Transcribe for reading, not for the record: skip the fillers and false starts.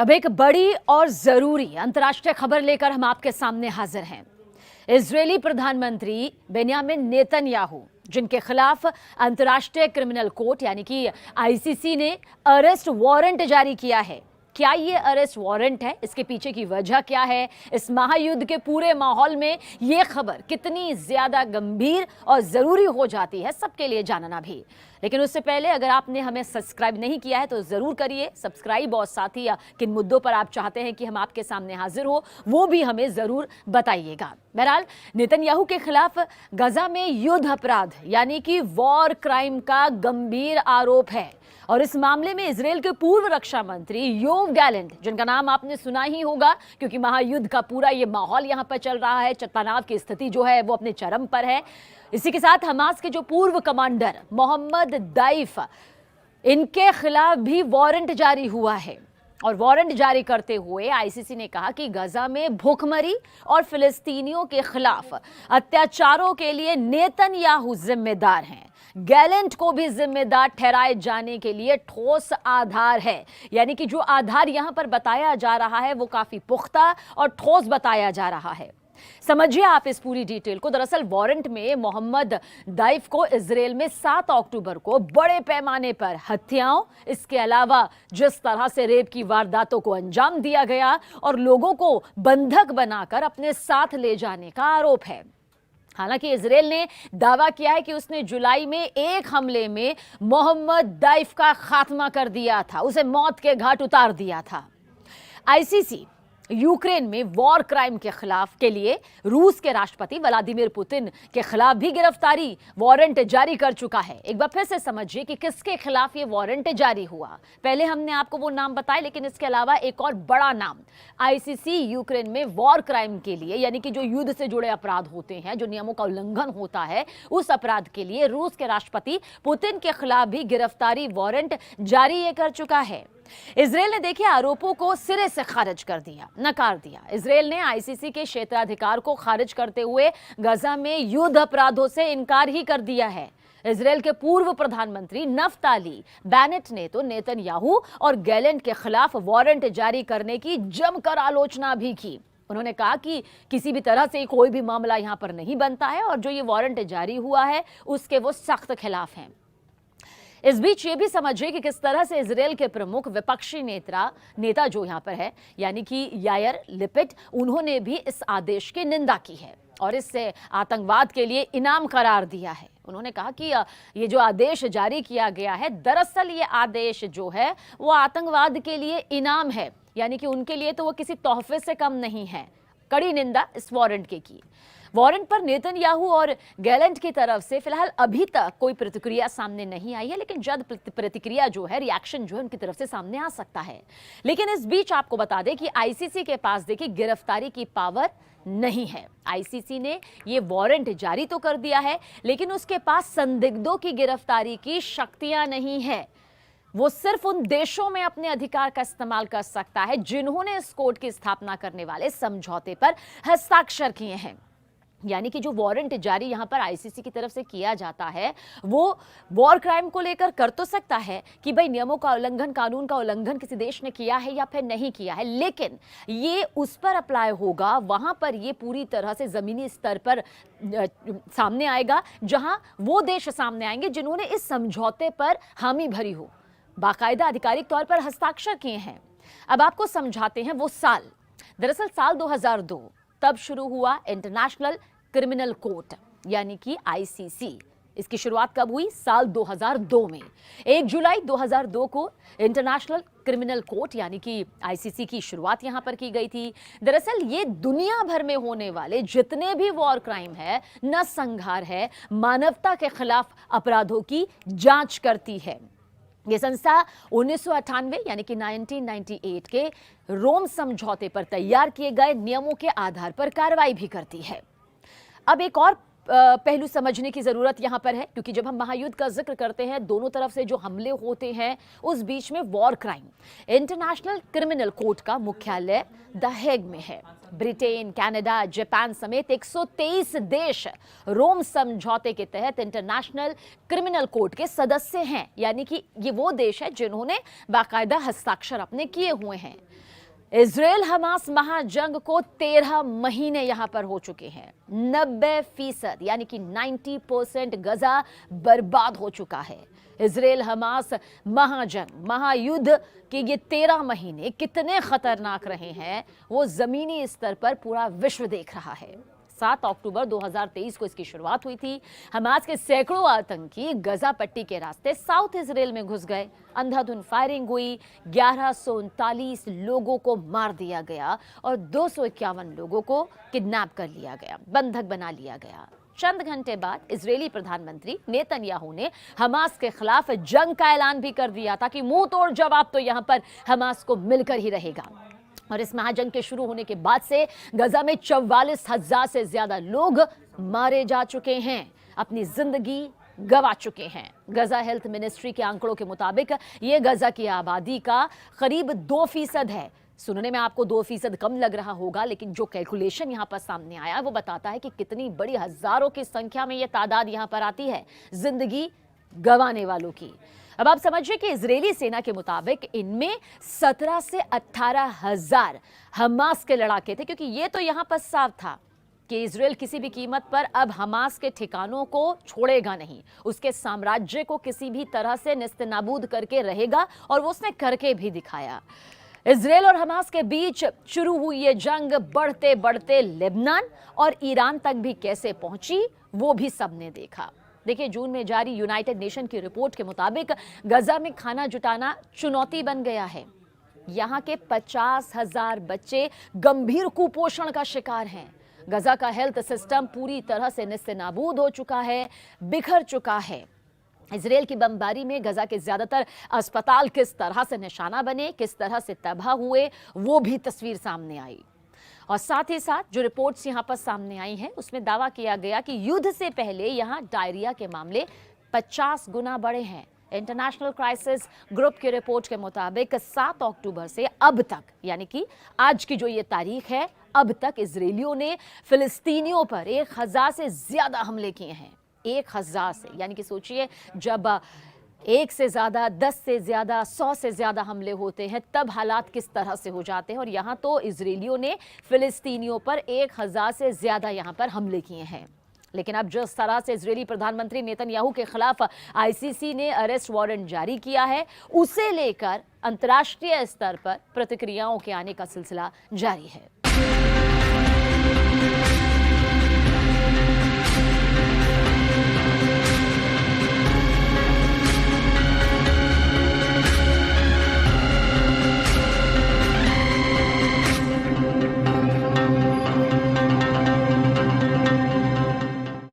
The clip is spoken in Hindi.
अब एक बड़ी और जरूरी अंतर्राष्ट्रीय खबर लेकर हम आपके सामने हाजिर हैं। इजरायली प्रधानमंत्री बेन्यामिन नेतन्याहू, जिनके खिलाफ अंतर्राष्ट्रीय क्रिमिनल कोर्ट यानी कि आईसीसी ने अरेस्ट वारंट जारी किया है। क्या ये अरेस्ट वारंट है? इसके पीछे की वजह क्या है? इस महायुद्ध के पूरे माहौल में ये खबर कितनी ज्यादा गंभीर और जरूरी हो जाती है, सबके लिए जानना भी। लेकिन उससे पहले अगर आपने हमें सब्सक्राइब नहीं किया है तो जरूर करिए सब्सक्राइब, और साथ ही किन मुद्दों पर आप चाहते हैं कि हम आपके सामने हाजिर हो वो भी हमें जरूर बताइएगा। बहरहाल, नेतन्याहू के खिलाफ गजा में युद्ध अपराध यानी कि वॉर क्राइम का गंभीर आरोप है, और इस मामले में इजरायल के पूर्व रक्षा मंत्री योव गैलेंट, जिनका नाम आपने सुना ही होगा क्योंकि महायुद्ध का पूरा ये माहौल यहां पर चल रहा है, तनाव की स्थिति जो है वो अपने चरम पर है। इसी के साथ हमास के जो पूर्व कमांडर मोहम्मद दाइफ, इनके खिलाफ भी वारंट जारी हुआ है, और वारंट जारी करते हुए आईसीसी ने कहा कि गजा में भूखमरी और फिलिस्तीनियों के खिलाफ अत्याचारों के लिए नेतन्याहू जिम्मेदार हैं। गैलेंट को भी जिम्मेदार ठहराए जाने के लिए ठोस आधार है, यानी कि जो आधार यहां पर बताया जा रहा है वो काफी पुख्ता और ठोस बताया जा रहा है। समझिए आप इस पूरी डिटेल को। दरअसल वारंट में मोहम्मद दाइफ को इजरायल में 7 अक्टूबर को बड़े पैमाने पर हत्याओं, इसके अलावा जिस तरह से रेप की वारदातों को अंजाम दिया गया और लोगों को बंधक बनाकर अपने साथ ले जाने का आरोप है। हालांकि इजरायल ने दावा किया है कि उसने जुलाई में एक हमले में मोहम्मद दाइफ का खात्मा कर दिया था, उसे मौत के घाट उतार दिया था। आईसीसी यूक्रेन में वॉर क्राइम के खिलाफ के लिए रूस के राष्ट्रपति व्लादिमीर पुतिन के खिलाफ भी गिरफ्तारी वारंट जारी कर चुका है। एक बार फिर से समझिए कि किसके खिलाफ ये वारंट जारी हुआ। पहले हमने आपको वो नाम बताए, लेकिन इसके अलावा एक और बड़ा नाम आईसीसी यूक्रेन में वॉर क्राइम के लिए, यानी कि जो युद्ध से जुड़े अपराध होते हैं, जो नियमों का उल्लंघन होता है, उस अपराध के लिए रूस के राष्ट्रपति पुतिन के खिलाफ भी गिरफ्तारी वारंट जारी कर चुका है। इजरायल ने देखिए आरोपों को सिरे से खारिज कर दिया, नकार दिया। इजरायल ने आईसीसी के क्षेत्राधिकार को खारिज करते हुए गजा में युद्ध अपराधों से इनकार ही कर दिया है। इजरायल के पूर्व प्रधानमंत्री नफ्ताली बेनेट ने तो नेतन्याहू और गैलेंट के खिलाफ वारंट जारी करने की जमकर आलोचना भी की। उन्होंने कहा कि किसी भी तरह से कोई भी मामला यहां पर नहीं बनता है, और जो ये वारंट जारी हुआ है उसके वो सख्त खिलाफ हैं। इस बीच ये भी समझिए कि किस तरह से इजरायल के प्रमुख विपक्षी नेता जो यहां पर है, यानी कि यायर लिपिड, उन्होंने भी इस आदेश की निंदा की है और इससे आतंकवाद के लिए इनाम करार दिया है। उन्होंने कहा कि ये जो आदेश जारी किया गया है, दरअसल ये आदेश जो है वो आतंकवाद के लिए इनाम है, यानी कि उनके लिए तो वो किसी तोहफे से कम नहीं है। कड़ी निंदा इस वारंट की। वारंट पर नेतन्याहू और गैलेंट की तरफ से फिलहाल अभी तक कोई प्रतिक्रिया सामने नहीं आई है, लेकिन जल्द प्रतिक्रिया जो है, रिएक्शन जो है उनकी तरफ से सामने आ सकता है। लेकिन इस बीच आपको बता दें कि आईसीसी के पास देखिए गिरफ्तारी की पावर नहीं है। आईसीसी ने ये वारंट जारी तो कर दिया है, लेकिन उसके पास संदिग्धों की गिरफ्तारी की शक्तियां नहीं है। वो सिर्फ उन देशों में अपने अधिकार का इस्तेमाल कर सकता है जिन्होंने इस कोर्ट की स्थापना करने वाले समझौते पर हस्ताक्षर किए हैं। यानी कि जो वारंट जारी यहां पर आईसीसी की तरफ से किया जाता है वो वॉर क्राइम को लेकर कर तो सकता है कि भाई नियमों का उल्लंघन, कानून का उल्लंघन किसी देश ने किया है या फिर नहीं किया है, लेकिन ये उस पर अप्लाई होगा वहां पर ये पूरी तरह से जमीनी स्तर पर सामने आएगा जहां वो देश सामने आएंगे जिन्होंने इस समझौते पर हामी भरी हो, बाकायदा आधिकारिक तौर पर हस्ताक्षर किए हैं। अब आपको समझाते हैं वो साल। दरअसल साल 2002 तब शुरू हुआ इंटरनेशनल क्रिमिनल कोर्ट यानी कि आईसीसी। इसकी शुरुआत कब हुई? साल 2002 में। 1 जुलाई 2002 को इंटरनेशनल क्रिमिनल कोर्ट यानी कि आईसीसी की शुरुआत यहां पर की गई थी। दरअसल ये दुनिया भर में होने वाले जितने भी वॉर क्राइम है, नरसंहार है, मानवता के खिलाफ अपराधों की जांच करती है। ये संस्था 1998 यानी कि 1998 के रोम समझौते पर तैयार किए गए नियमों के आधार पर कार्रवाई भी करती है। अब एक और पहलू समझने की जरूरत यहां पर है, क्योंकि जब हम महायुद्ध का जिक्र करते हैं, दोनों तरफ से जो हमले होते हैं, उस बीच में war crime international criminal court का मुख्यालय द हेग में है। ब्रिटेन, कनाडा, जापान समेत 123 देश रोम समझौते के तहत इंटरनेशनल क्रिमिनल कोर्ट के सदस्य हैं, यानी कि ये वो देश है जिन्होंने बाकायदा हस्ताक्षर अपने किए हुए हैं। इजराइल हमास महाजंग को 13 महीने यहां पर हो चुके हैं। 90% यानी कि 90% गजा बर्बाद हो चुका है। इजराइल हमास महाजंग, महायुद्ध के ये 13 महीने कितने खतरनाक रहे हैं, वो जमीनी स्तर पर पूरा विश्व देख रहा है। 7 अक्टूबर 2023 को इसकी शुरुआत हुई थी। हमास के सैकड़ों आतंकी गजा पट्टी के रास्ते साउथ इजराइल में घुस गए। अंधाधुंध फायरिंग हुई, 1139 लोगों को मार दिया गया और 251 लोगों को किडनैप कर लिया गया, बंधक बना लिया गया। चंद घंटे बाद इजरायली प्रधानमंत्री नेतन्याहू ने हमास के खिलाफ जंग का ऐलान भी कर दिया था कि मुंह तोड़ जवाब तो यहां पर हमास को मिलकर ही रहेगा। और इस महाजंग के शुरू होने के बाद से गजा में 44,000 से ज्यादा लोग मारे जा चुके हैं, अपनी जिंदगी गंवा चुके हैं। गजा हेल्थ मिनिस्ट्री के आंकड़ों के मुताबिक ये गजा की आबादी का करीब 2% है। सुनने में आपको 2% कम लग रहा होगा, लेकिन जो कैलकुलेशन यहाँ पर सामने आया वो बताता है कि कितनी बड़ी हजारों की संख्या में ये तादाद यहाँ पर आती है जिंदगी गंवाने वालों की। अब आप समझिए कि इजरायली सेना के मुताबिक इनमें 17 से 18,000 हमास के लड़ाके थे, क्योंकि ये तो यहां पर साफ था कि इजराइल किसी भी कीमत पर अब हमास के ठिकानों को छोड़ेगा नहीं, उसके साम्राज्य को किसी भी तरह से नेस्तनाबूद करके रहेगा, और वो उसने करके भी दिखाया। इजराइल और हमास के बीच शुरू हुई ये जंग बढ़ते बढ़ते लेबनान और ईरान तक भी कैसे पहुंची, वो भी सबने देखा। देखिए, जून में जारी यूनाइटेड नेशन की रिपोर्ट के मुताबिक गजा में खाना जुटाना चुनौती बन गया है। यहां के 50,000 बच्चे गंभीर कुपोषण का शिकार हैं। गजा का हेल्थ सिस्टम पूरी तरह से नेस्तनाबूद हो चुका है, बिखर चुका है। इजराइल की बमबारी में गजा के ज्यादातर अस्पताल किस तरह से निशाना बने, किस तरह से तबाह हुए, वो भी तस्वीर सामने आई। और साथ ही साथ जो रिपोर्ट्स यहां पर सामने आई हैं, उसमें दावा किया गया कि युद्ध से पहले यहां डायरिया के मामले 50 गुना बढ़े हैं। इंटरनेशनल क्राइसिस ग्रुप की रिपोर्ट के मुताबिक 7 अक्टूबर से अब तक, यानी कि आज की जो ये तारीख है, अब तक इजरायलियों ने फिलिस्तीनियों पर 1000 से ज्यादा हमले किए हैं। 1000 से, यानी कि सोचिए, जब 1 से ज्यादा, 10 से ज्यादा, 100 से ज्यादा हमले होते हैं, तब हालात किस तरह से हो जाते हैं। और यहाँ तो इजरायलियों ने फिलिस्तीनियों पर 1000 से ज्यादा यहाँ पर हमले किए हैं। लेकिन अब जिस तरह से इजरायली प्रधानमंत्री नेतन्याहू के खिलाफ आईसीसी ने अरेस्ट वारंट जारी किया है, उसे लेकर अंतर्राष्ट्रीय स्तर पर प्रतिक्रियाओं के आने का सिलसिला जारी है।